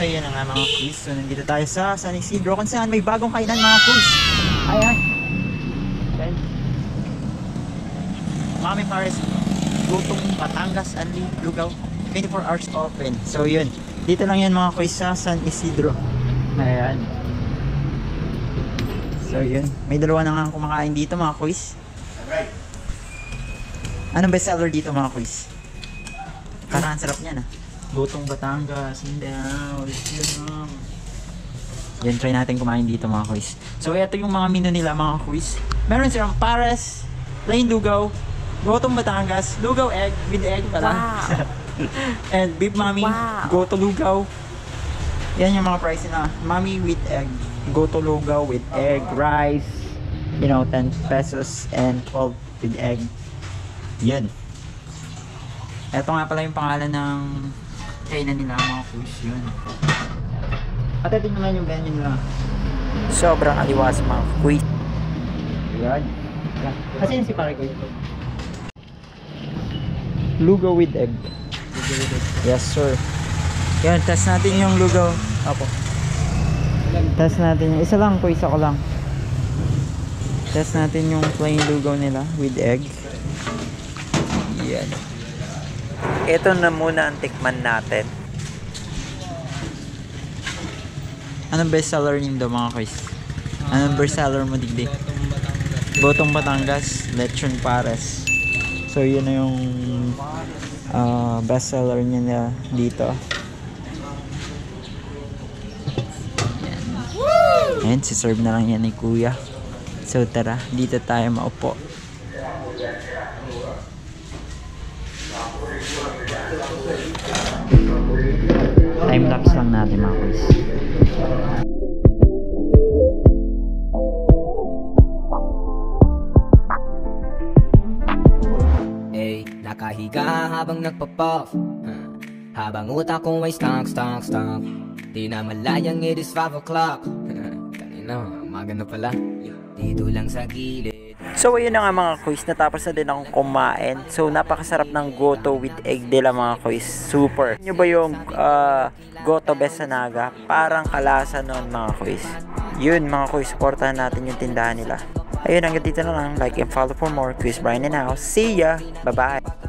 So yun na nga mga quiz. So nandito tayo sa San Isidro kung saan may bagong kainan mga quiz. Ayan. Then, Mami Paris, Gutong Batangas, Anli, Lugaw, 24 hours open. So yun, dito lang yan mga quiz sa San Isidro. Ayan. So yun, may dalawa na nga kumakain dito mga quiz. Anong best seller dito mga quiz? Parang sarap niyan ah. Gutong Batangas, yan, try natin kumain dito mga quiz. So ito yung mga menu nila mga quiz. Meron silang pares, plain lugaw, gutong Batangas, lugaw egg with egg pala. Wow. And beef mami, wow. Goto lugaw. Yan yung mga price nila. Mami with egg, goto lugaw with egg, rice, you know, 10 pesos and 12 with egg. Yan. Ito nga pala yung pangalan ng kainan nila mga quiz. Yun. At ito naman yung menu nila. Sobrang aliwas mga quiz. Yan. Kasi yun si pare ko ito. Lugaw with egg. Yes sir. Yan, test natin yung lugaw. Apo. Test natin yung isa lang po, isa ko lang. Test natin yung plain lugaw nila with egg. Yan. Ito na muna ang tikman natin. Anong best seller niyo mga guys? Anong best seller mo digdi? Gutong Batangas, Lechon Pares. So yun na yung best seller niya dito. Ayan, si-serve na lang yan ni Kuya. So tara, dito tayo maupo. Time-lapse lang natin mga quiz. Ay, nakahiga habang nagpa-puff, habang utak kong ay stunk. Di na malayang it is 5 o'clock. Kanina, umaga na pala. Dito lang sa gilid. So ayun na nga mga quiz, natapos na din akong kumain. So napakasarap ng goto with egg nila mga quiz. Super. Nyo ba yung goto besanaga? Parang kalasa nun mga quiz. Yun mga quiz, supportahan natin yung tindahan nila. Ayun, hanggang dito na lang. Like and follow for more. Quiz Brian and now. See ya! Bye bye!